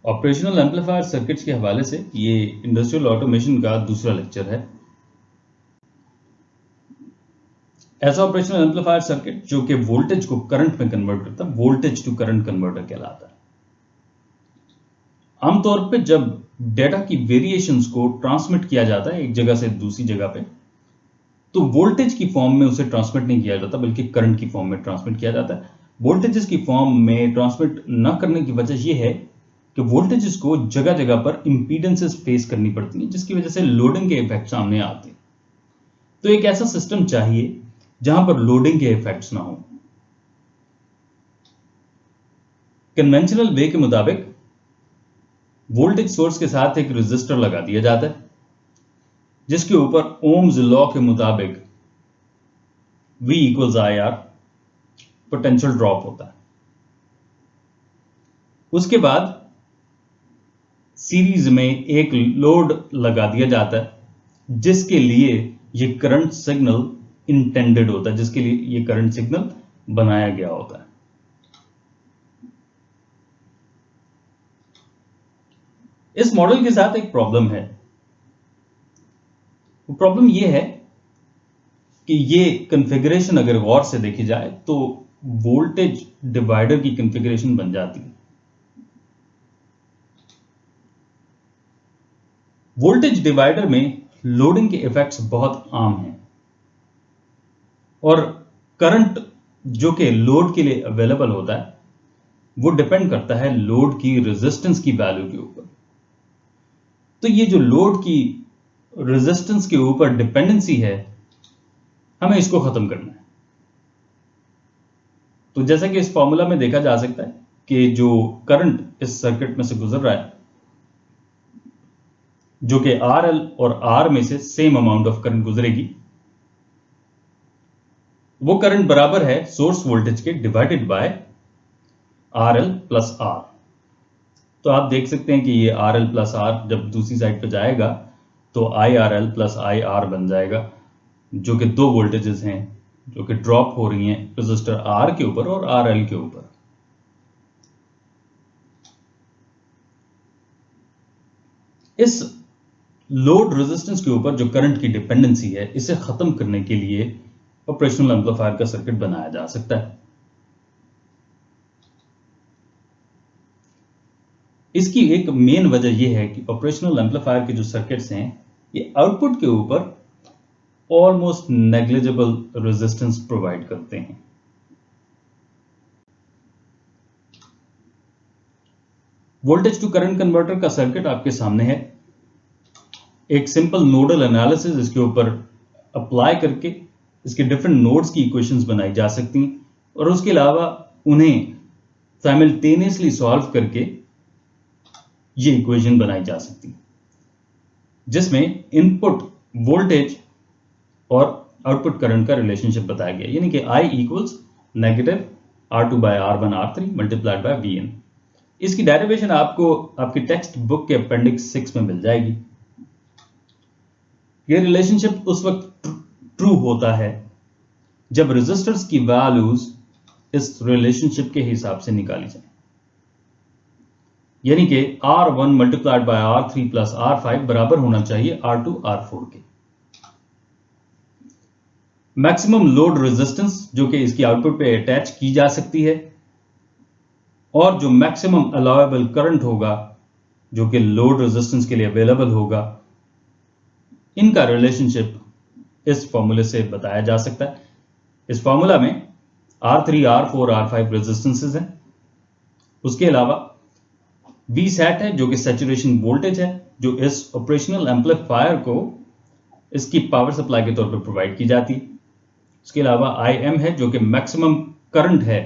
Operational amplifier circuits के हवाले से ये इंडस्ट्रियल ऑटोमेशन का दूसरा लेक्चर है। ऐसा ऑपरेशनल एम्पलीफायर सर्किट जो कि वोल्टेज को करंट में कन्वर्ट करता है, वोल्टेज टू करंट कन्वर्टर कहलाता है। आमतौर पे जब डेटा की वेरिएशंस को ट्रांसमिट किया जाता है एक जगह से दूसरी जगह पे, तो वोल्टेज की फॉर्म में उसे ट्रांसमिट नहीं किया जाता बल्कि करंट की फॉर्म में ट्रांसमिट किया जाता है। वोल्टेजेस की फॉर्म में ट्रांसमिट न करने की वजह यह है कि वोल्टेजेस को जगह जगह पर इंपीडेंसेस फेस करनी पड़ती हैं, जिसकी वजह से लोडिंग के इफेक्ट सामने आते हैं। तो एक ऐसा सिस्टम चाहिए जहां पर लोडिंग के इफेक्ट्स ना हो। कन्वेंशनल वे के मुताबिक वोल्टेज सोर्स के साथ एक रेजिस्टर लगा दिया जाता है, जिसके ऊपर ओम्स लॉ के मुताबिक V equals IR potential drop होता है। उसके बाद सीरीज में एक लोड लगा दिया जाता है, जिसके लिए ये करंट सिग्नल इंटेंडेड होता है, जिसके लिए ये करंट सिग्नल बनाया गया होता है। इस मॉडल के साथ एक प्रॉब्लम है। प्रॉब्लम यह है कि ये कॉन्फ़िगरेशन अगर गौर से देखी जाए तो वोल्टेज डिवाइडर की कॉन्फ़िगरेशन बन जाती है। वोल्टेज डिवाइडर में लोडिंग के इफेक्ट्स बहुत आम हैं और करंट जो कि लोड के लिए अवेलेबल होता है वो डिपेंड करता है लोड की रेजिस्टेंस की वैल्यू के ऊपर। तो ये जो लोड की रेजिस्टेंस के ऊपर डिपेंडेंसी है, हमें इसको खत्म करना है। तो जैसा कि इस फॉर्मूला में देखा जा सकता है कि जो करंट इस सर्किट में से गुजर रहा है, जो कि RL और R में से सेम अमाउंट ऑफ करंट गुजरेगी, वो करंट बराबर है सोर्स वोल्टेज के divided by RL plus R। तो आप देख सकते हैं कि ये RL प्लस R जब दूसरी साइड पे जाएगा तो IRL प्लस IR बन जाएगा, जो कि दो वोल्टेजेस हैं जो कि ड्रॉप हो रही हैं रेजिस्टर R के ऊपर और RL के ऊपर। इस लोड रेजिस्टेंस के ऊपर जो करंट की डिपेंडेंसी है, इसे खत्म करने के लिए ऑपरेशनल एम्पलीफायर का सर्किट बनाया जा सकता है। इसकी एक मेन वजह यह है कि ऑपरेशनल एम्पलीफायर के जो सर्किट्स हैं, ये आउटपुट के ऊपर ऑलमोस्ट नेग्लिजिबल रेजिस्टेंस प्रोवाइड करते हैं। वोल्टेज टू करंट कन्वर्टर का सर्किट आपके सामने है। एक सिंपल नोडल एनालिसिस इसके ऊपर अप्लाई करके इसके डिफरेंट नोड्स की इक्वेशंस बनाई जा सकती हैं और उसके अलावा उन्हें साइमल्टेनियसली सॉल्व करके ये इक्वेशन बनाई जा सकती है, जिसमें इनपुट वोल्टेज और आउटपुट करंट का रिलेशनशिप बताया गया, यानी कि I equals negative R2 by R1 R3 multiplied by Vn। इसकी डेरिवेशन आपको आपकी टेक्स्ट बुक के अपेंडिक्स 6 में मिल जाएगी। ये रिलेशनशिप उस वक्त ट्रू होता है जब रेजिस्टर्स की वैल्यूज इस रिलेशनशिप के हिसाब से निकाली जाए, यानी कि R1 multiplied by R3 plus R5 बराबर होना चाहिए R2 R4 के। मैक्सिमम लोड रेजिस्टेंस जो कि इसकी आउटपुट पे अटैच की जा सकती है और जो मैक्सिमम अलाउएबल करंट होगा जो कि लोड रेजिस्टेंस के लिए अवेलेबल होगा, इनका रिलेशनशिप इस फॉर्मूले से बताया जा सकता है। इस फॉर्मूला में R3 R4 R5 रेजिस्टेंसेस हैं। उसके अलावा Vsat है जो कि सैचुरेशन वोल्टेज है, जो इस ऑपरेशनल एम्पलीफायर को इसकी पावर सप्लाई के तौर पर प्रोवाइड की जाती है। उसके अलावा Im है जो कि मैक्सिमम करंट है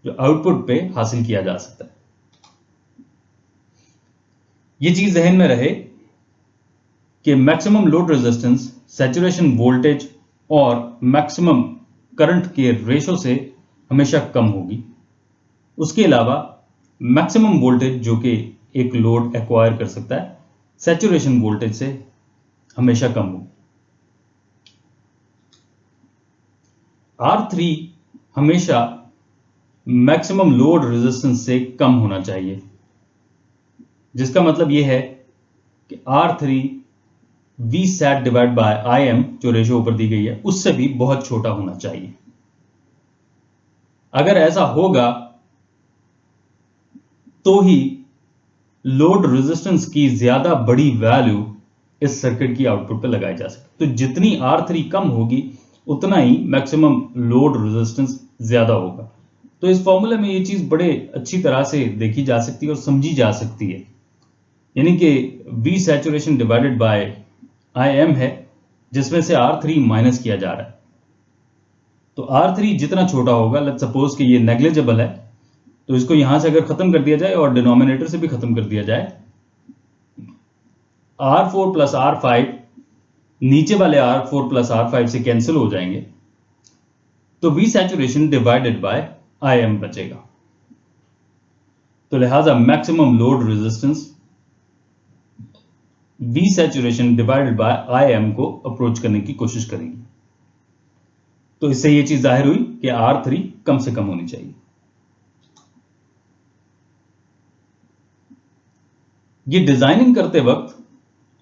जो आउटपुट पे हासिल किया जा सकता है। ये चीज ध्यान में रहे कि maximum load resistance, saturation voltage और मैक्सिमम करंट के रेशो से हमेशा कम होगी। उसके अलावा मैक्सिमम वोल्टेज जो कि एक लोड एक्वायर कर सकता है, सैचुरेशन वोल्टेज से हमेशा कम होगी। R3 हमेशा मैक्सिमम लोड रेजिस्टेंस से कम होना चाहिए। जिसका मतलब ये है कि R3 Vsat divide by IM, जो रेशो ऊपर दी गई है, उससे भी बहुत छोटा होना चाहिए। अगर ऐसा होगा तो ही लोड रेजिस्टेंस की ज्यादा बड़ी वैल्यू इस सर्किट की आउटपुट पे लगाई जा सकती है। तो जितनी R3 कम होगी उतना ही मैक्सिमम लोड रेजिस्टेंस ज्यादा होगा। तो इस फॉर्मूले में ये चीज बड़े अच्छी तरह से देखी जा सकती है और समझी जा सकती है, यानी कि V saturation divided by IM है, जिसमें से R3 माइनस किया जा रहा है। तो R3 जितना छोटा होगा, लेट्स सपोज कि ये नेग्लिजिबल है, तो इसको यहां से अगर खत्म कर दिया जाए और डिनोमिनेटर से भी खत्म कर दिया जाए, R4 प्लस R5 नीचे वाले R4 प्लस R5 से कैंसिल हो जाएंगे, तो V saturation divided by IM बचेगा। तो लिहाजा maximum load resistance V saturation divided by IM को अप्रोच करने की कोशिश करेंगे। तो इससे यह चीज जाहिर हुई कि R3 कम से कम होनी चाहिए। ये डिजाइनिंग करते वक्त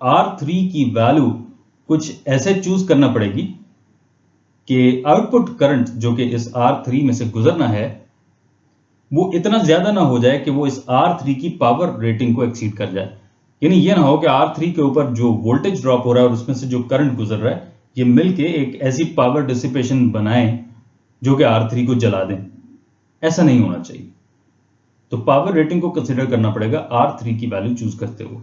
R3 की वैल्यू कुछ ऐसे चूज करना पड़ेगी कि आउटपुट करंट जो कि इस R3 में से गुजरना है वो इतना ज्यादा ना हो जाए कि वो इस R3 की पावर रेटिंग को एक्सीड कर जाए। यानी ये ना हो कि R3 के ऊपर जो वोल्टेज ड्रॉप हो रहा है और उसमें से जो करंट गुजर रहा है ये मिलके एक ऐसी पावर डिसिपेशन बनाए जो कि R3 को जला दें। ऐसा नहीं होना चाहिए। तो पावर रेटिंग को कंसीडर करना पड़ेगा R3 की वैल्यू चूज करते हुए।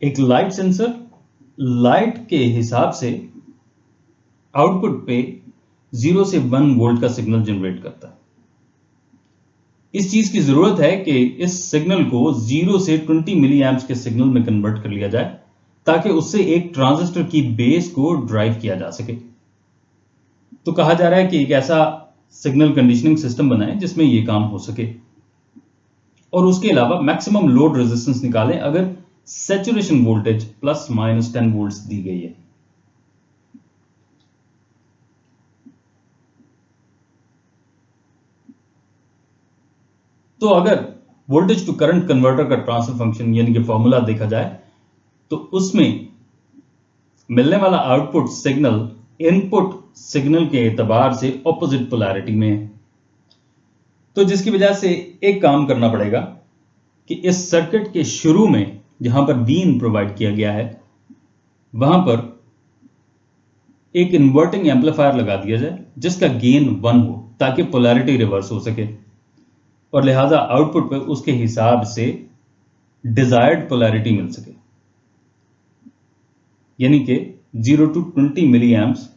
एक लाइट सेंसर लाइट के हिसाब से आउटपुट पे 0 से 1 वोल्ट का सिग्नल जनरेट करता है। इस चीज की जरूरत है कि इस सिग्नल को 0 से 20 मिली एम्प्स के सिग्नल में कन्वर्ट कर लिया जाए ताकि उससे एक ट्रांजिस्टर की बेस को ड्राइव किया जा सके। तो कहा जा रहा है कि एक ऐसा सिग्नल कंडीशनिंग सिस्टम बनाएं जिसमें यह काम हो सके, और उसके अलावा मैक्सिमम लोड रेजिस्टेंस निकालें अगर saturation voltage plus minus 10 volts दी गई है। तो अगर वोल्टेज टू करंट कन्वर्टर का ट्रांसफर फंक्शन यानी कि फॉर्मूला देखा जाए तो उसमें मिलने वाला आउटपुट सिग्नल इनपुट सिग्नल के एतबार से ऑपोजिट पोलैरिटी में है। तो जिसकी वजह से एक काम करना पड़ेगा कि इस सर्किट के शुरू में जहां पर Vin प्रोवाइड किया गया है वहां पर एक इन्वर्टिंग एम्पलीफायर लगा दिया जाए जिसका गेन 1 हो ताकि पोलैरिटी रिवर्स हो सके और लिहाजा आउटपुट पर उसके हिसाब से डिजायर्ड पोलैरिटी मिल सके, यानी कि 0 to 20 milliamps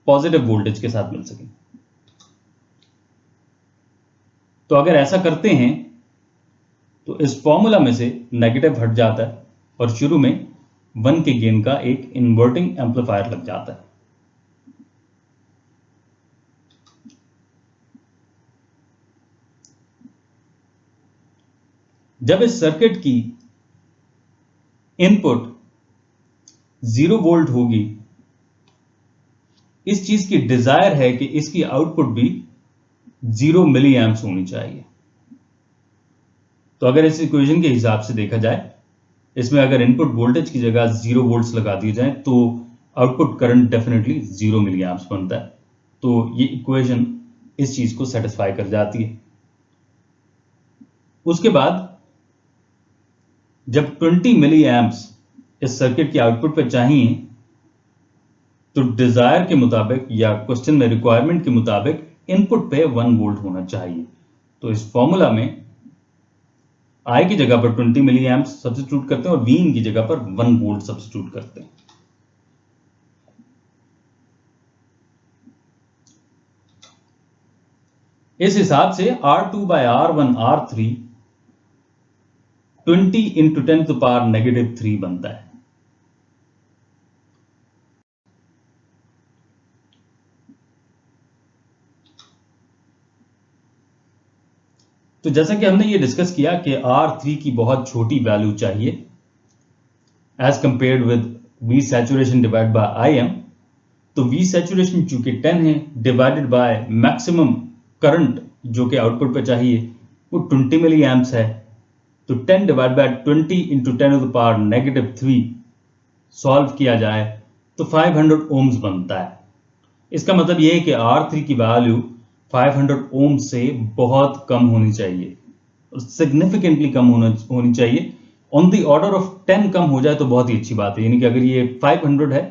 positive voltage के साथ मिल सके। तो अगर ऐसा करते हैं तो इस फॉर्मूला में से नेगेटिव हट जाता है और शुरू में 1 के गेन का एक इन्वर्टिंग एम्पलीफायर लग जाता है। जब इस सर्किट की इनपुट 0 वोल्ट होगी, इस चीज की डिजायर है कि इसकी आउटपुट भी 0 मिली एम्प्स होनी चाहिए। तो अगर इस इक्वेशन के हिसाब से देखा जाए, इसमें अगर इनपुट वोल्टेज की जगह 0 वोल्ट्स लगा दिए जाए तो आउटपुट करंट डेफिनेटली 0 मिली एम्प्स बनता है। तो ये इक्वेशन इस चीज को सेटिस्फाई कर जाती है। उसके बाद जब 20 मिली एम्प्स इस सर्किट के आउटपुट पे चाहिए तो डिजायर के मुताबिक या क्वेश्चन में रिक्वायरमेंट के मुताबिक इनपुट पे 1 वोल्ट होना चाहिए। तो इस फॉर्मूला में I की जगह पर 20 मिली एम्प्स सब्स्टिट्यूट करते हैं और Vin की जगह पर 1 वोल्ट सब्स्टिट्यूट करते हैं। इस हिसाब से R2 by R1 R3 20 into 10 to the power -3 बनता है। तो जैसा कि हमने ये डिस्कस किया कि R3 की बहुत छोटी वैल्यू चाहिए as compared with V saturation divide by IM। तो V सैचुरेशन चूंकि 10 है डिवाइडेड बाय मैक्सिमम करंट जो कि आउटपुट पे चाहिए वो 20 मिली एम्प्स है, तो 10 डिवाइड बाय 20 इंटू 10⁻³ सॉल्व किया जाए तो 500 ओम्स बनता है। इसका मतलब यह है कि R3 की वैल्यू 500 ओम्स से बहुत कम होनी चाहिए, सिग्निफिकेंटली कम होनी चाहिए। ऑन द ऑर्डर ऑफ 10 कम हो जाए तो बहुत ही अच्छी बात है, यानी कि अगर ये 500 है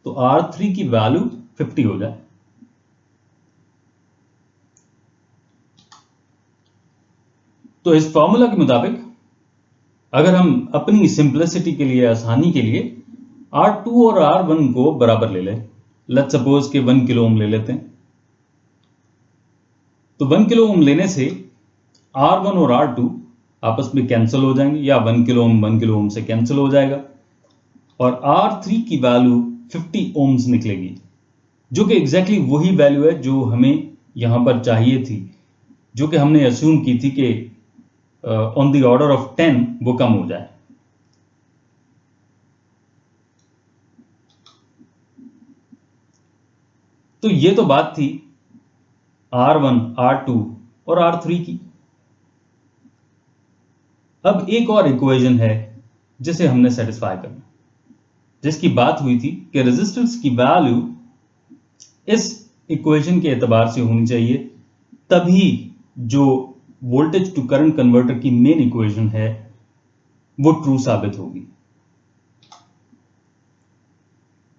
तो R3 की वैल्यू 50 हो जाए। तो इस फॉर्मूला के मुताबिक अगर हम अपनी सिंप्लिसिटी के लिए, आसानी के लिए R2 और R1 को बराबर ले लें, लेट्स सपोज कि 1 किलो ओम ले लेते हैं, तो 1 किलो ओम लेने से R1 और R2 आपस में कैंसिल हो जाएंगे, या 1 किलो ओम से कैंसिल हो जाएगा, और R3 की वैल्यू 50 ओम्स निकलेगी, जो कि एग्जैक्टली वही वैल्यू है जो हमें यहां पर चाहिए थी, जो कि हमने अस्यूम की थी कि ऑन द ऑर्डर ऑफ 10 वो कम हो जाए। तो ये तो बात थी R1, R2 और R3 की। अब एक और इक्वेशन है जिसे हमने सेटिस्फाई करना, जिसकी बात हुई थी कि रेजिस्टेंस की वैल्यू इस इक्वेशन के एतबार से होनी चाहिए, तभी जो वोल्टेज टू करंट कन्वर्टर की मेन इक्वेशन है वो ट्रू साबित होगी।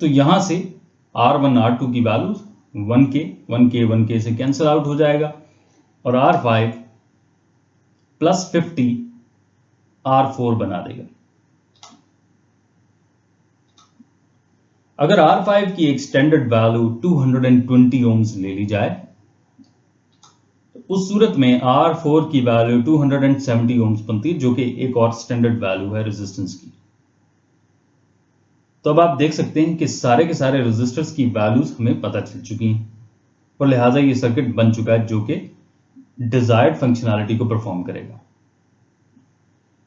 तो यहां से R1, R2 की वैल्यूज 1K से कैंसिल आउट हो जाएगा, और R5 प्लस 50 R4 बना देगा। अगर R5 की एक स्टैंडर्ड वैल्यू 220 ओम्स ले ली जाए, तो उस सूरत में R4 की वैल्यू 270 ओम्स बनती है, जो कि एक और स्टैंडर्ड वैल्यू है रेजिस्टेंस की। तो अब आप देख सकते हैं कि सारे के सारे रेजिस्टर्स की वैल्यूज हमें पता चल चुकी हैं, और लिहाजा ये सर्किट बन चुका है जो कि डिजायर्ड फंक्शनैलिटी को परफॉर्म करेगा।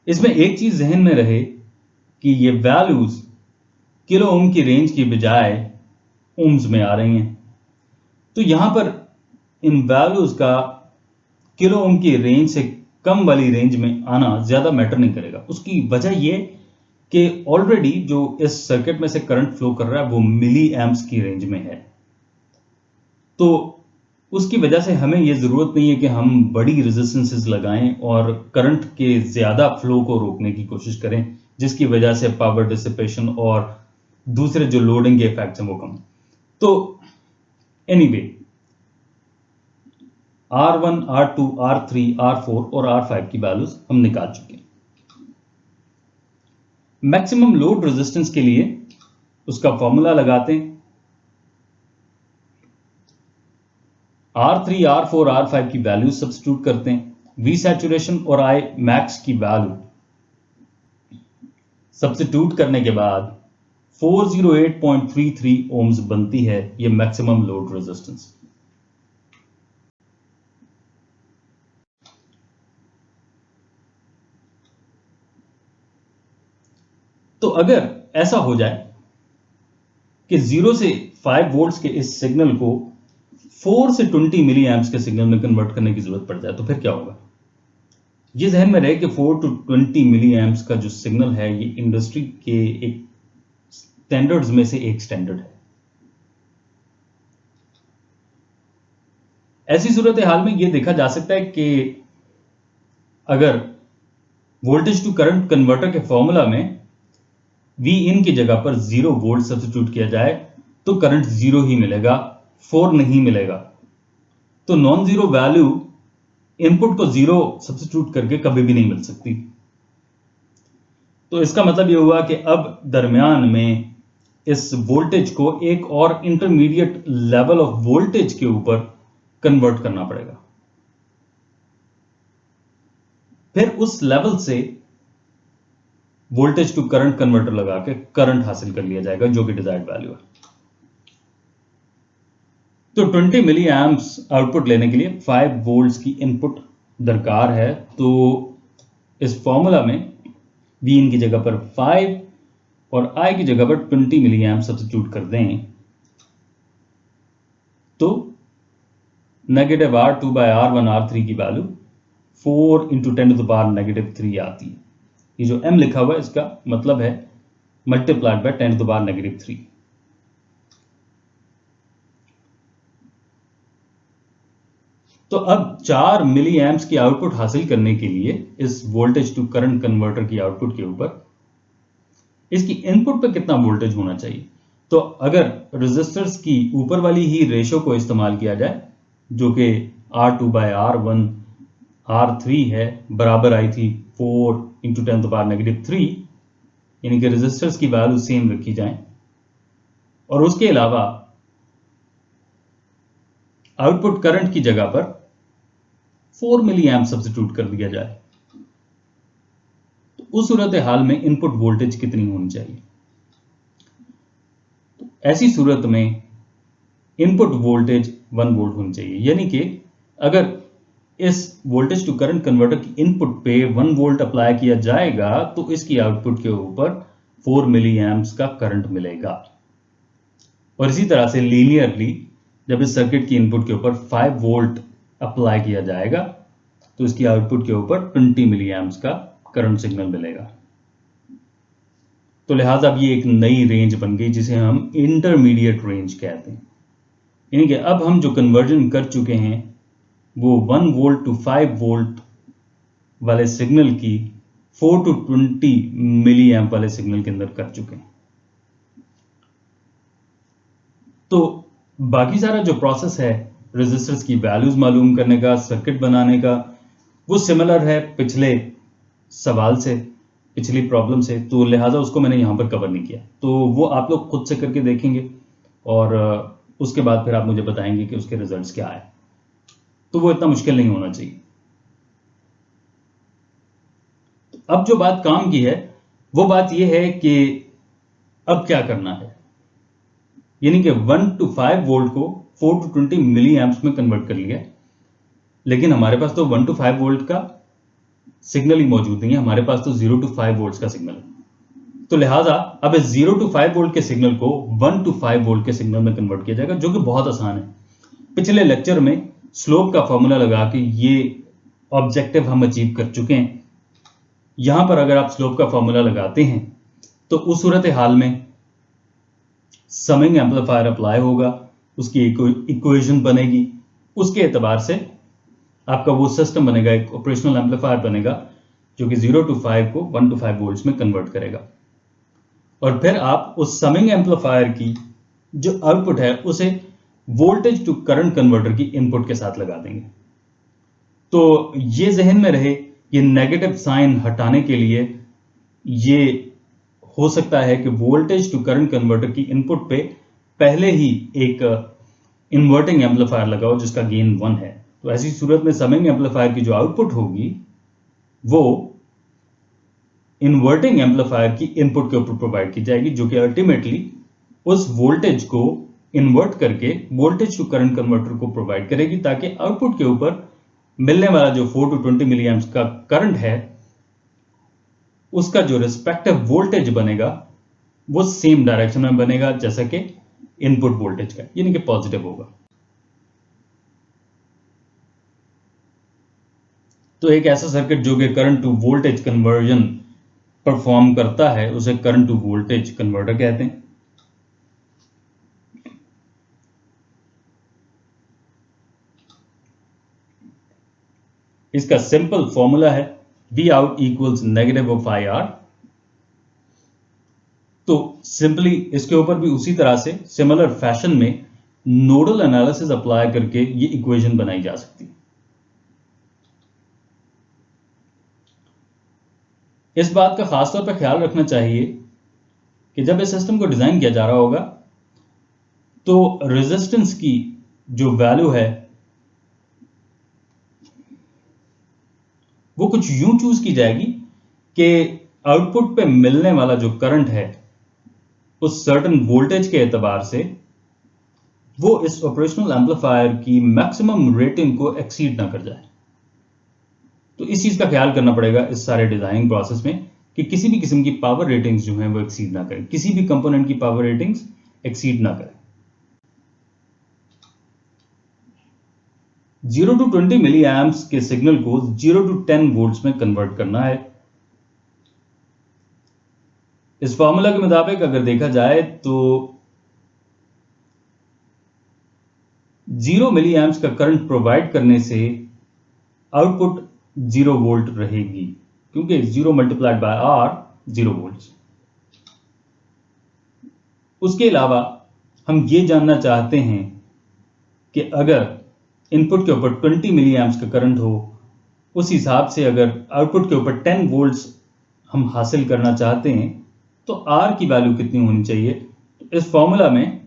इसमें एक चीज जहन में रहे कि ये वैल्यूज किलो ओम की रेंज की बजाय ओम्स में आ रही हैं, तो यहां पर इन वैल्यूज का किलो ओम की रेंज से कम वाली रेंज में आना ज्यादा मैटर नहीं करेगा। उसकी वजह यह कि ऑलरेडी जो इस सर्किट में से करंट फ्लो कर रहा है वो मिली एम्प्स की रेंज में है, तो उसकी वजह से हमें यह जरूरत नहीं है कि हम बड़ी रेजिस्टेंसेस लगाएं और करंट के ज्यादा फ्लो को रोकने की कोशिश करें, जिसकी वजह से पावर डिसिपेशन और दूसरे जो लोडिंग के इफेक्ट्स हैं वो कम। तो anyway, R1, R2, R3, R4 और R5 की वैल्यूज हम निकाल चुके हैं। मैक्सिमम लोड रेजिस्टेंस के लिए उसका फॉर्मूला लगाते हैं, R3, R4, R5 की वैल्यू सब्स्टिट्यूट करते हैं, V सैचुरेशन और I मैक्स की वैल्यू सब्स्टिट्यूट करने के बाद 408.33 ओम्स बनती है ये मैक्सिमम लोड रेजिस्टेंस। तो अगर ऐसा हो जाए कि 0 से 5 वोल्ट्स के इस सिग्नल को 4 से 20 मिली एम्प्स के सिग्नल में कन्वर्ट करने की जरूरत पड़ जाए, तो फिर क्या होगा? ये ध्यान में रहे कि 4 to 20 मिली एम्प्स का जो सिग्नल है ये इंडस्ट्री के एक स्टैंडर्ड्स में से एक स्टैंडर्ड है। ऐसी सूरत हाल में यह देखा जा सकता है कि अगर वोल्टेज टू करंट कन्वर्टर के फॉर्मूला में V इन की जगह पर 0 वोल्ट सब्स्टिट्यूट किया जाए तो करंट 0 ही मिलेगा, 4 नहीं मिलेगा। तो नॉन जीरो वैल्यू इनपुट को 0 सब्स्टिट्यूट करके कभी भी नहीं मिल सकती। तो इसका मतलब यह हुआ कि अब दरमियान में इस वोल्टेज को एक और इंटरमीडिएट लेवल ऑफ वोल्टेज के ऊपर कन्वर्ट करना पड़ेगा, फिर उस लेवल से वोल्टेज टू करंट कन्वर्टर लगा के करंट हासिल कर लिया जाएगा, जो कि डिजायर्ड वैल्यू है। तो 20 मिली एम्प्स आउटपुट लेने के लिए 5 वोल्ट्स की इनपुट दरकार है। तो इस फॉर्मूला में V इन की जगह पर 5 और I की जगह पर 20 मिली एम्प सब्स्टिट्यूट कर दें तो negative R2 by R1 R3 की वैल्यू 4 इंटू 10⁻³ आती है। ये जो m लिखा हुआ है इसका मतलब है मल्टीप्लाइड बाय 10⁻³ तो अब 4 मिली एम्प्स की आउटपुट हासिल करने के लिए इस वोल्टेज टू करंट कन्वर्टर की आउटपुट के ऊपर इसकी इनपुट पे कितना वोल्टेज होना चाहिए। तो अगर रेजिस्टर्स की ऊपर वाली ही रेशो को इस्तेमाल किया जाए जो कि R2 बाय R1 R3 है, बराबर आई थी 4 इंटू 10⁻³ यानी कि रेजिस्टर्स की वैल्यू सेम रखी जाए और उसके अलावा आउटपुट करंट की जगह पर 4 मिली एम्प सब्स्टिट्यूट कर दिया जाए, तो उस सूरत हाल में इनपुट वोल्टेज कितनी होनी चाहिए। तो ऐसी सूरत में इनपुट वोल्टेज 1 वोल्ट होनी चाहिए, यानी कि अगर इस वोल्टेज टू करंट कन्वर्टर की इनपुट पे 1 वोल्ट अप्लाई किया जाएगा तो इसकी आउटपुट के ऊपर 4 मिली एम्प्स का करंट मिलेगा। और इसी तरह से लीनियरली जब इस सर्किट की इनपुट के ऊपर 5 वोल्ट अप्लाई किया जाएगा तो इसकी आउटपुट के ऊपर 20 मिली एम्प्स का करंट सिग्नल मिलेगा। तो लिहाजा अब ये एक नई रेंज बन गई जिसे हम इंटरमीडिएट रेंज कहते हैं, यानी कि अब हम जो कन्वर्जन कर चुके हैं वो 1 वोल्ट टू 5 वोल्ट वाले सिग्नल की 4 टू 20 मिली एम्प वाले सिग्नल के अंदर कर चुके हैं। तो बाकी सारा जो प्रोसेस है रेजिस्टर्स की वैल्यूज मालूम करने का, सर्किट बनाने का, वो सिमिलर है पिछले सवाल से, पिछली प्रॉब्लम से, तो लिहाजा उसको मैंने यहां पर कवर नहीं किया। तो वो आप लोग खुद से करके देखेंगे और उसके बाद फिर आप मुझे बताएंगे कि उसके रिजल्ट्स क्या आए। तो वो इतना मुश्किल नहीं होना चाहिए। अब जो बात काम की है वो बात यह है कि अब क्या करना है, यानी कि 1 टू 5 वोल्ट को 4 टू 20 मिली एम्प्स में कन्वर्ट कर लिया, लेकिन हमारे पास तो 1 टू 5 वोल्ट का सिग्नल ही मौजूद नहीं है, हमारे पास तो 0 टू 5 वोल्ट का सिग्नल है। तो लिहाजा अब इस 0 टू 5 वोल्ट के सिग्नल को 1 टू 5 वोल्ट के सिग्नल में कन्वर्ट किया जाएगा, जो कि बहुत आसान है। पिछले लेक्चर में स्लोप का फॉर्मूला लगा के ये ऑब्जेक्टिव हम अचीव कर चुके हैं। यहां पर अगर आप स्लोप का फॉर्मूला लगाते हैं तो उस सूरत हाल में समिंग एम्पलीफायर अप्लाई होगा, उसकी इक्वेशन बनेगी, उसके एतबार से आपका वो सिस्टम बनेगा, एक ऑपरेशनल एम्पलीफायर बनेगा जो कि 0 टू 5 को 1 टू 5 वोल्ट्स में कन्वर्ट करेगा। और फिर आप उस समिंग एम्पलीफायर की जो आउटपुट है उसे वोल्टेज टू करंट कन्वर्टर की इनपुट के साथ लगा देंगे। तो ये जहन में रहे, ये नेगेटिव साइन हटाने के लिए ये हो सकता है कि वोल्टेज टू करंट कन्वर्टर की इनपुट पे पहले ही एक इन्वर्टिंग एम्पलीफायर लगाओ जिसका गेन 1 है। तो ऐसी सूरत में समिंग एम्पलीफायर की जो आउटपुट होगी वो इन्वर्टिंग एम्पलीफायर की इनपुट के ऊपर प्रोवाइड की जाएगी, जो कि अल्टीमेटली उस वोल्टेज को इन्वर्ट करके वोल्टेज टू करंट कन्वर्टर को प्रोवाइड करेगी, ताकि आउटपुट के ऊपर मिलने वाला जो 4 टू 20 मिली एम्प्स का करंट है उसका जो रिस्पेक्टिव वोल्टेज बनेगा वो सेम डायरेक्शन में बनेगा जैसा कि इनपुट वोल्टेज का, यानी कि पॉजिटिव होगा। तो एक ऐसा सर्किट जो कि current to voltage conversion perform करता है उसे करंट टू वोल्टेज कन्वर्टर कहते हैं। इसका सिंपल फॉर्मूला है V out equals negative of IR। तो सिंपली इसके ऊपर भी उसी तरह से सिमिलर फैशन में नोडल एनालिसिस अप्लाई करके ये इक्वेशन बनाई जा सकती है। इस बात का खासतौर पर ख्याल रखना चाहिए कि जब इस सिस्टम को डिजाइन किया जा रहा होगा तो रेजिस्टेंस की जो वैल्यू है वो कुछ यूं चूज की जाएगी कि आउटपुट पे मिलने वाला जो करंट है उस सर्टेन वोल्टेज के एतबार से वो इस ऑपरेशनल एम्पलीफायर की मैक्सिमम रेटिंग को एक्सीड ना कर जाए। तो इस चीज का ख्याल करना पड़ेगा इस सारे डिजाइनिंग प्रोसेस में कि किसी भी किस्म की पावर रेटिंग्स जो हैं वो एक्सीड ना करें, किसी भी कंपोनेंट की पावर रेटिंग्स एक्सीड ना करें। 0 to 20 मिली एम्प्स के सिग्नल को 0 to 10 वोल्ट्स में कन्वर्ट करना है। इस फॉर्मूला के मुताबिक अगर देखा जाए तो 0 मिली एम्प्स का करंट प्रोवाइड करने से आउटपुट 0 वोल्ट रहेगी, क्योंकि 0 मल्टीप्लाइड बाय आर 0 वोल्ट। उसके अलावा हम ये जानना चाहते हैं कि अगर इनपुट के ऊपर 20 मिली एम्प्स का करंट हो, उस हिसाब से अगर आउटपुट के ऊपर 10 वोल्ट्स हम हासिल करना चाहते हैं तो आर की वैल्यू कितनी होनी चाहिए। तो इस फॉर्मूला में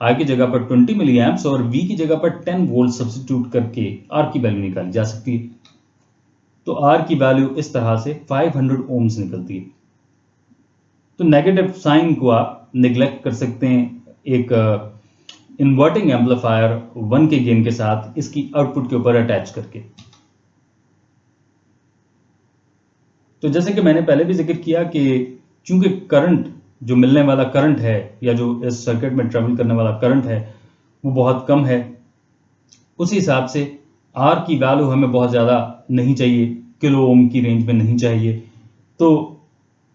आर की जगह पर 20 मिली एम्प्स और वी की जगह पर 10 वोल्ट सब्स्टिट्यूट करके आर की वैल्यू निकाली जा सकती है। तो आर की वैल्यू इस तरह से 500 ओम्स निकलती है। तो नेगेटिव साइन को आप निग्लेक्ट कर सकते हैं एक इन्वर्टिंग एम्पलीफायर 1 के गेन के साथ इसकी आउटपुट के ऊपर अटैच करके। तो जैसे कि मैंने पहले भी जिक्र किया कि चूंकि करंट जो मिलने वाला करंट है या जो इस सर्किट में ट्रेवल करने वाला करंट है वो बहुत कम है, उस हिसाब से आर की वैल्यू हमें बहुत ज़्यादा नहीं चाहिए, किलो ओम की रेंज में नहीं चाहिए। तो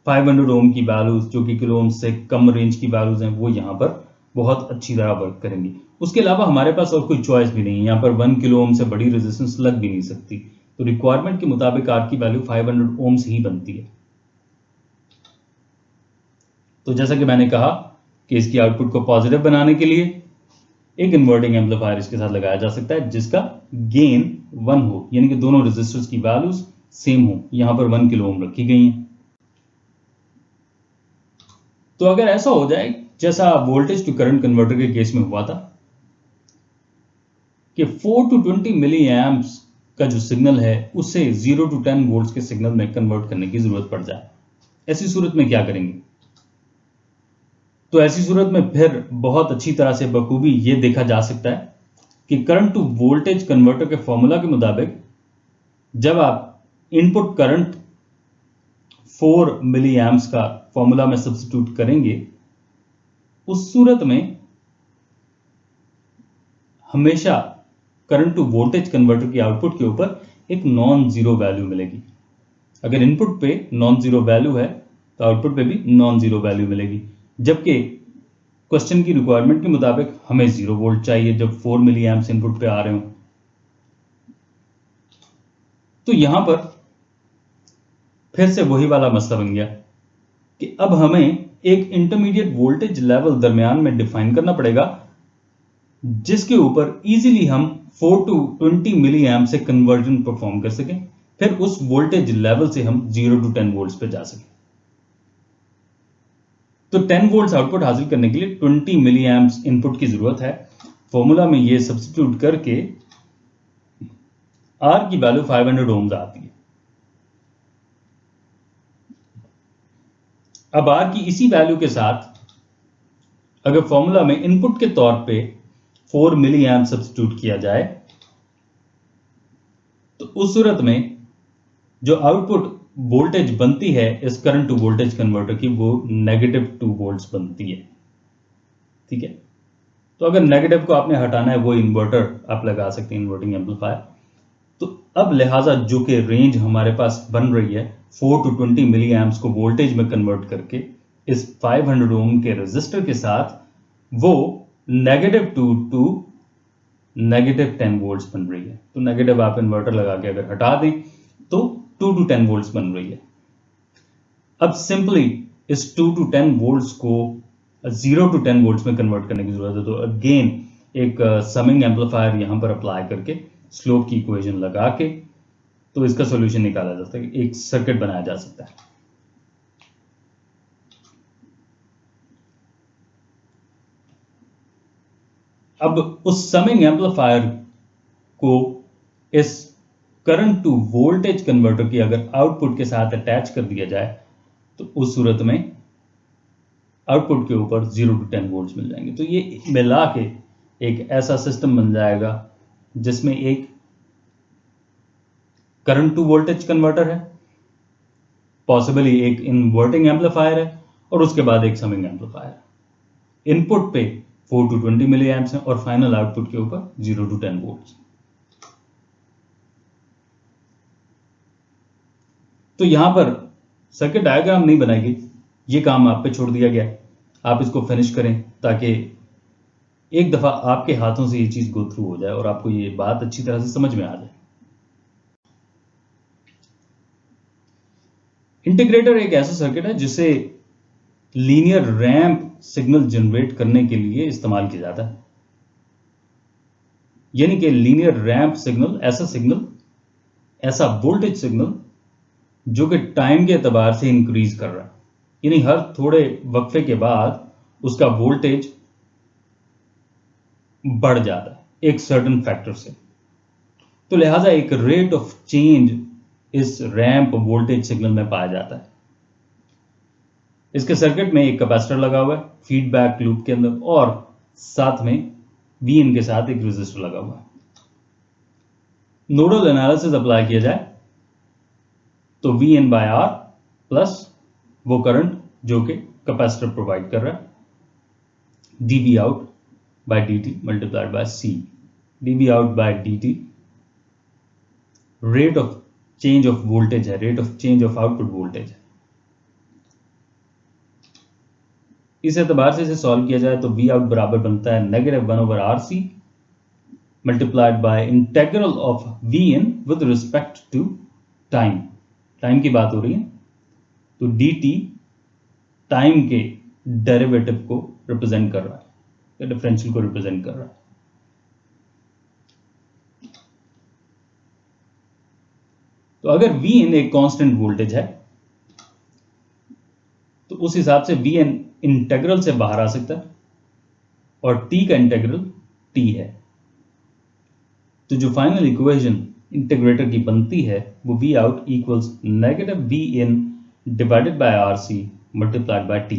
500 ओम की वैल्यूज जो कि किलो ओम से कम रेंज की वैल्यूज हैं वो यहाँ पर बहुत अच्छी तरह वर्क करेंगी। उसके अलावा हमारे पास और कोई चॉइस भी नहीं है, यहाँ पर 1 किलो ओम से बड़ी रेजिस्टेंस लग भी नहीं सकती। तो रिक्वायरमेंट के मुताबिक आर की वैल्यू 500 ओम्स ही बनती है। तो जैसा कि मैंने कहा कि इसकी आउटपुट को पॉजिटिव बनाने के लिए एक इन्वर्टिंग एम्पलीफायर इसके साथ लगाया जा सकता है जिसका गेन 1 हो, यानी कि दोनों रेजिस्टर्स की वैल्यूज सेम हो। यहां पर 1 किलो ओम रखी गई हैं। तो अगर ऐसा हो जाए जैसा वोल्टेज टू करंट कन्वर्टर के केस में हुआ था कि 4 to 20 मिली एम्प्स का जो सिग्नल है उसे 0 to 10 वोल्ट्स के सिग्नल में कन्वर्ट करने की जरूरत पड़ जाए, ऐसी सूरत में क्या करेंगे? तो ऐसी सूरत में फिर बहुत अच्छी तरह से बखूबी ये देखा जा सकता है कि करंट टू वोल्टेज कन्वर्टर के फॉर्मूला के मुताबिक जब आप इनपुट करंट 4 मिली एम्प्स का फॉर्मूला में सब्स्टिट्यूट करेंगे, उस सूरत में हमेशा करंट टू वोल्टेज कन्वर्टर की आउटपुट के ऊपर एक नॉन जीरो वैल्यू मिलेगी। अगर इनपुट पे नॉन जीरो वैल्यू है तो आउटपुट पे भी नॉन जीरो वैल्यू मिलेगी, जबकि क्वेश्चन की रिक्वायरमेंट के मुताबिक हमें 0 वोल्ट चाहिए जब 4 मिली एम्प्स इनपुट पे आ रहे हो। तो यहां पर फिर से वही वाला मसला बन गया कि अब हमें एक इंटरमीडिएट वोल्टेज लेवल दरमियान में डिफाइन करना पड़ेगा जिसके ऊपर इजीली हम 4 to 20 मिली एम्प से कन्वर्जन परफॉर्म कर सकें, फिर उस वोल्टेज लेवल से हम 0 to 10 वोल्ट्स पे जा सकें। तो 10 वोल्ट्स आउटपुट हासिल करने के लिए 20 मिली एम्प्स इनपुट की जरूरत है। फॉर्मूला में ये सब्स्टिट्यूट करके आर की वैल्यू 500 ओम्स आती है। अब आर की इसी वैल्यू के साथ अगर फॉर्मूला में इनपुट के तौर पे 4 मिली एम्प सब्स्टिट्यूट किया जाए तो उस सूरत में जो आउटपुट वोल्टेज बनती है इस करंट टू वोल्टेज कन्वर्टर की वो -2 वोल्ट्स बनती है। ठीक है, तो अगर नेगेटिव को आपने हटाना है वो इन्वर्टर आप लगा सकते हैं, इन्वर्टिंग एम्पलीफायर। तो अब लिहाजा जो कि रेंज हमारे पास बन रही है 4 to 20 मिली एम्प्स को वोल्टेज में कन्वर्ट करके इस 500 ओम के रेजिस्टर के साथ वो -2 to -10 वोल्ट्स बन रही है। तो नेगेटिव आप इन्वर्टर लगा के अगर हटा दें तो 2 to 10 वोल्ट्स बन रही है। अब सिंपली इस 2 to 10 वोल्ट्स को 0 to 10 वोल्ट्स में कन्वर्ट करने की जरूरत है। तो अगेन एक समिंग एम्पलीफायर यहां पर अप्लाई करके स्लोप की इक्वेशन लगा के तो इसका सॉल्यूशन निकाला जा सकता है, एक सर्किट बनाया जा सकता है। अब उस समिंग एम्पलीफायर को इस करंट टू वोल्टेज कन्वर्टर की अगर आउटपुट के साथ अटैच कर दिया जाए तो उस सूरत में आउटपुट के ऊपर 0 to 10 वोल्ट्स मिल जाएंगे। तो ये मिला के एक ऐसा सिस्टम बन जाएगा जिसमें एक करंट टू वोल्टेज कन्वर्टर है, पॉसिबली एक इन्वर्टिंग एम्पलीफायर है और उसके बाद एक समिंग एम्पलीफायर। इनपुट पे 4 to 20 मिली एम्प्स हैं और फाइनल आउटपुट के ऊपर 0 to 10 वोल्ट्स। तो यहां पर सर्किट डायग्राम नहीं बनाएगी, ये काम आप पे छोड़ दिया गया है। आप इसको फिनिश करें ताकि एक दफा आपके हाथों से ये चीज गो थ्रू हो जाए और आपको ये बात अच्छी तरह से समझ में आ जाए। इंटीग्रेटर एक ऐसा सर्किट है जिसे लीनियर रैंप सिग्नल जनरेट करने के लिए इस्तेमाल किया जाता है। यानी कि लीनियर रैंप सिग्नल ऐसा वोल्टेज सिग्नल जो कि टाइम के एतबार से इंक्रीज कर रहा है, यानी हर थोड़े वक्फे के बाद उसका वोल्टेज बढ़ जाता है एक सर्टेन फैक्टर से। तो लिहाजा एक रेट ऑफ चेंज इस रैंप वोल्टेज सिग्नल में पाया जाता है। इसके सर्किट में एक कैपेसिटर लगा हुआ है फीडबैक लूप के अंदर और साथ में Vin के साथ एक रेजिस्टर लगा हुआ है। नोडल एनालिसिस अप्लाई किया जाए तो Vn बाय R प्लस वो करंट जो कि कैपेसिटर प्रोवाइड कर रहा है, dV out by dt multiplied by C। dV out by dt rate of change of voltage है, rate of change of output voltage है। इस एतबार से इसे सॉल्व किया जाए तो V आउट बराबर बनता है -1/RC multiplied by integral of Vn with respect to time. Time की बात हो रही है तो dt टाइम के डेरिवेटिव को रिप्रेजेंट कर रहा है या डिफरेंशियल को रिप्रेजेंट कर रहा है। तो अगर Vn एक कांस्टेंट वोल्टेज है तो उस हिसाब से Vn इंटेग्रल से बाहर आ सकता है और t का इंटेग्रल t है। तो जो फाइनल इक्वेशन इंटीग्रेटर की बनती है वो V out equals -Vin divided by RC multiplied by t।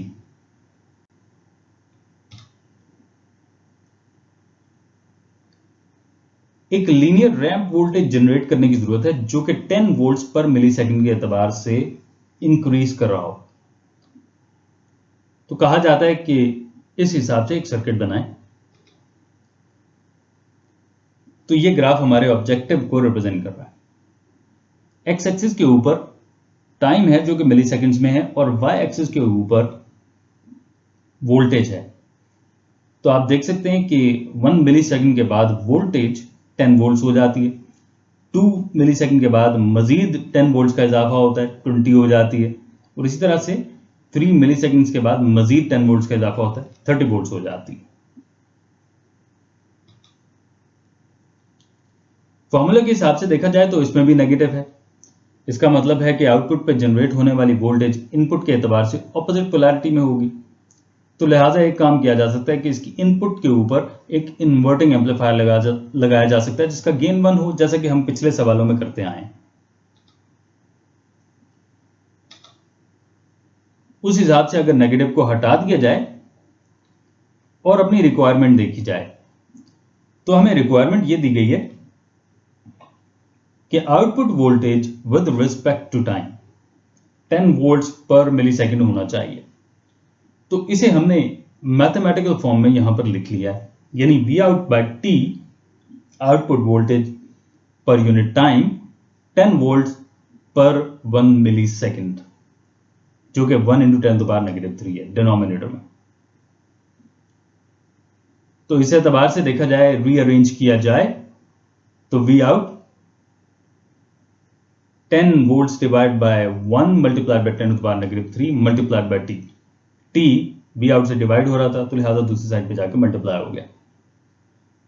एक लीनियर रैंप वोल्टेज जनरेट करने की जरूरत है जो कि 10 वोल्ट्स पर मिली सेकेंड के एतबार से इंक्रीज कर रहा हो। तो कहा जाता है कि इस हिसाब से एक सर्किट बनाएं। तो ये ग्राफ हमारे ऑब्जेक्टिव को रिप्रेजेंट कर रहा है। एक्स एक्सिस के ऊपर टाइम है जो कि मिली सेकेंड्स में है और वाई एक्सिस के ऊपर वोल्टेज है। तो आप देख सकते हैं कि 1 मिली सेकेंड के बाद वोल्टेज 10 वोल्ट्स हो जाती है, 2 मिली सेकेंड के बाद मजीद 10 वोल्ट्स का इजाफा होता है, 20 हो जाती है, और इसी तरह से 3 मिली सेकेंड्स के बाद मजीद 10 वोल्ट्स का इजाफा होता है, 30 वोल्ट्स हो जाती है। फॉर्मूला के हिसाब से देखा जाए तो इसमें भी नेगेटिव है। इसका मतलब है कि आउटपुट पर जनरेट होने वाली वोल्टेज इनपुट के एतबार से ऑपोजिट पोलैरिटी में होगी। तो लिहाजा एक काम किया जा सकता है कि इसकी इनपुट के ऊपर एक इन्वर्टिंग एम्पलीफायर लगाया जा सकता है जिसका गेन 1 हो, जैसा कि हम पिछले सवालों में करते आए हैं। उस हिसाब से अगर नेगेटिव को हटा दिया जाए और अपनी रिक्वायरमेंट देखी जाए तो हमें रिक्वायरमेंट ये दी गई है कि output voltage with respect to time 10 volts पर मिली सेकेंड होना चाहिए। तो इसे हमने मैथमेटिकल फॉर्म में यहां पर लिख लिया है, यानी V out by T output voltage per unit time 10 volt पर 1 मिली सेकेंड, जो कि 1 × 10⁻³ है डिनोमिनेटर में। तो इस एतबार से देखा जाए, रीअरेंज किया जाए तो V out 10 volts divide by 1 multiplied by 10⁻³ multiplied by T। T V out से डिवाइड हो रहा था तो लिहाजा दूसरी साइड पे जाकर मल्टीप्लाई हो गया।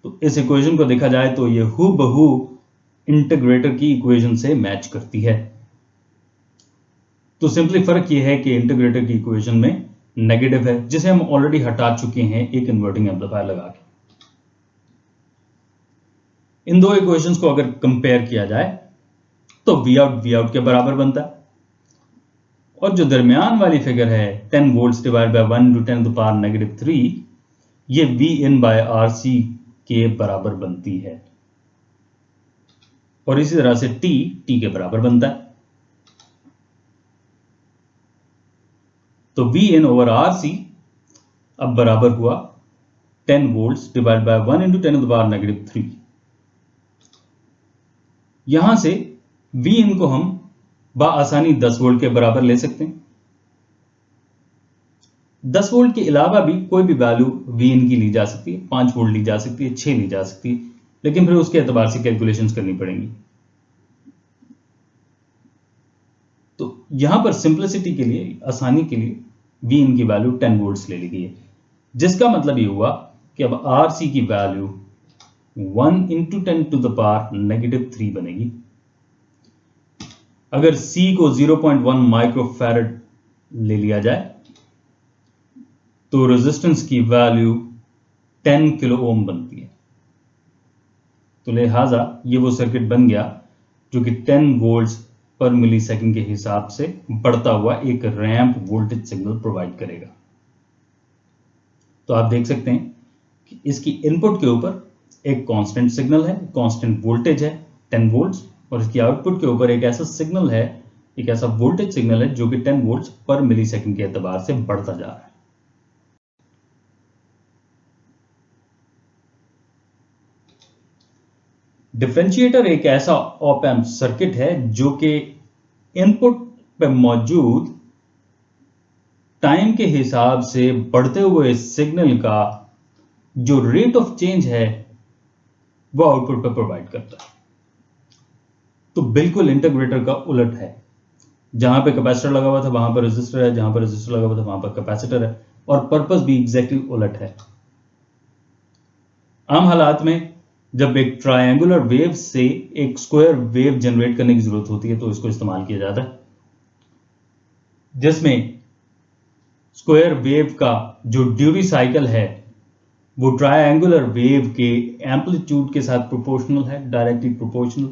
तो इस इक्वेशन को देखा जाए तो ये हूबहू इंटीग्रेटर की इक्वेशन से मैच करती है। तो सिंपली फर्क ये है कि इंटीग्रेटर की इक्वेशन में नेगेटिव है जिसे हम ऑलरेडी हटा चुके हैं एक इन्वर्टिंग एम्पलीफायर लगा के। इन दो इक्वेशंस को अगर कंपेयर किया जाए तो V आउट के बराबर बनता है और जो दरमियान वाली फिगर है 10 वोल्ट्स डिवाइड बाय 1 × 10⁻³ ये Vin बाय RC के बराबर बनती है और इसी तरह से T के बराबर बनता है। तो Vin ओवर RC अब बराबर हुआ 10 वोल्ट्स डिवाइड बाय 1 × 10⁻³ यहां से Vin को हम आसानी 10 वोल्ट के बराबर ले सकते हैं। 10 वोल्ट के अलावा भी कोई भी वैल्यू Vin की ली जा सकती है, 5 वोल्ट ली जा सकती है, 6 ली जा सकती है, लेकिन फिर उसके एतबार से कैलकुलेशंस करनी पड़ेंगी। तो यहां पर सिंप्लिसिटी के लिए, आसानी के लिए Vin की वैल्यू 10 वोल्ट्स ले ली गई है, जिसका मतलब ये हुआ कि अब RC की वैल्यू 1 × 10⁻³ बनेगी। अगर C को 0.1 माइक्रोफैरड ले लिया जाए तो रेजिस्टेंस की वैल्यू 10 किलो ओम बनती है। तो लिहाजा ये वो सर्किट बन गया जो कि 10 वोल्ट्स पर मिली सेकेंड के हिसाब से बढ़ता हुआ एक रैंप वोल्टेज सिग्नल प्रोवाइड करेगा। तो आप देख सकते हैं कि इसकी इनपुट के ऊपर एक कांस्टेंट सिग्नल है, कांस्टेंट वोल्टेज है 10 वोल्ट्स, और इसकी आउटपुट के ऊपर एक ऐसा सिग्नल है, एक ऐसा वोल्टेज सिग्नल है जो कि 10 वोल्ट्स पर मिली सेकेंड के एतबार से बढ़ता जा रहा है। डिफरेंशिएटर एक ऐसा ऑप एम्प सर्किट है जो कि इनपुट पे मौजूद टाइम के हिसाब से बढ़ते हुए सिग्नल का जो रेट ऑफ चेंज है वो आउटपुट पे प्रोवाइड करता है। तो बिल्कुल इंटीग्रेटर का उलट है, जहां पे कैपेसिटर लगा हुआ था वहां पर रेजिस्टर है, जहां पर रेजिस्टर लगा हुआ था वहां पर कैपेसिटर है, और पर्पस भी एग्जैक्टली उलट है। आम हालात में जब एक ट्रायंगुलर वेव से एक स्क्वायर वेव जनरेट करने की जरूरत होती है तो इसको इस्तेमाल किया जाता है, जिसमें स्क्वायर वेव का जो ड्यूटी साइकिल है वो ट्रायंगुलर वेव के एम्पलीट्यूड के साथ प्रोपोर्शनल है, डायरेक्टली प्रोपोर्शनल,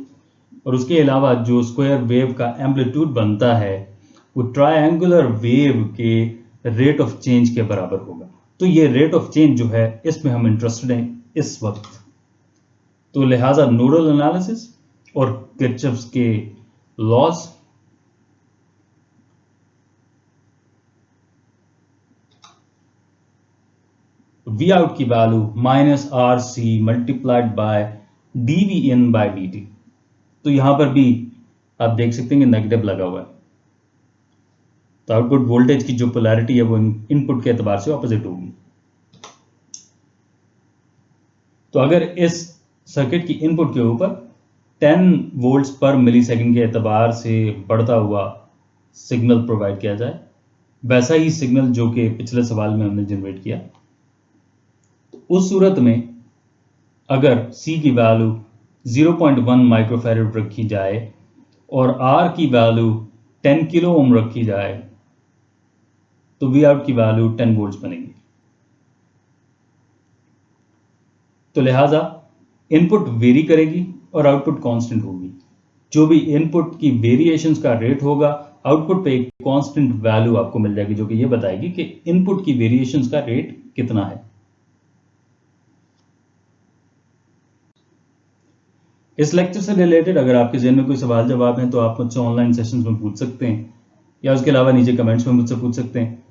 और उसके अलावा जो स्क्वायर वेव का एम्पलीट्यूड बनता है वो ट्रायंगुलर वेव के रेट ऑफ चेंज के बराबर होगा। तो ये रेट ऑफ चेंज जो है इसमें हम इंटरेस्टेड हैं इस वक्त। तो लिहाजा नोडल एनालिसिस और किरचॉफ्स के लॉज, वी आउट की value -RC multiplied by dVin/dt। तो यहां पर भी आप देख सकते हैं कि नेगेटिव लगा हुआ है, तो आउटपुट वोल्टेज की जो पोलैरिटी है वो इनपुट के एतबार से ऑपोजिट होगी। तो अगर इस सर्किट की इनपुट के ऊपर 10 वोल्ट्स पर मिली सेकेंड के एतबार से बढ़ता हुआ सिग्नल प्रोवाइड किया जाए, वैसा ही सिग्नल जो कि पिछले सवाल में हमने जनरेट किया, तो उस सूरत में अगर C की वैल्यू 0.1 माइक्रोफैरड रखी जाए और R की वैल्यू 10 किलो ओम रखी जाए तो V आउट की वैल्यू 10 वोल्ट्स बनेगी। तो लिहाजा इनपुट वेरी करेगी और आउटपुट कांस्टेंट होगी। जो भी इनपुट की वेरिएशंस का रेट होगा, आउटपुट पे एक कांस्टेंट वैल्यू आपको मिल जाएगी जो कि ये बताएगी कि इनपुट की वेरिएशंस का रेट कितना है। इस लेक्चर से रिलेटेड अगर आपके ज़हन में कोई सवाल जवाब है तो आप मुझसे ऑनलाइन सेशंस में पूछ सकते हैं, या उसके अलावा नीचे कमेंट्स में मुझसे पूछ सकते हैं।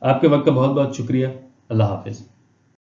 आपके वक्त का बहुत बहुत शुक्रिया। अल्लाह हाफिज।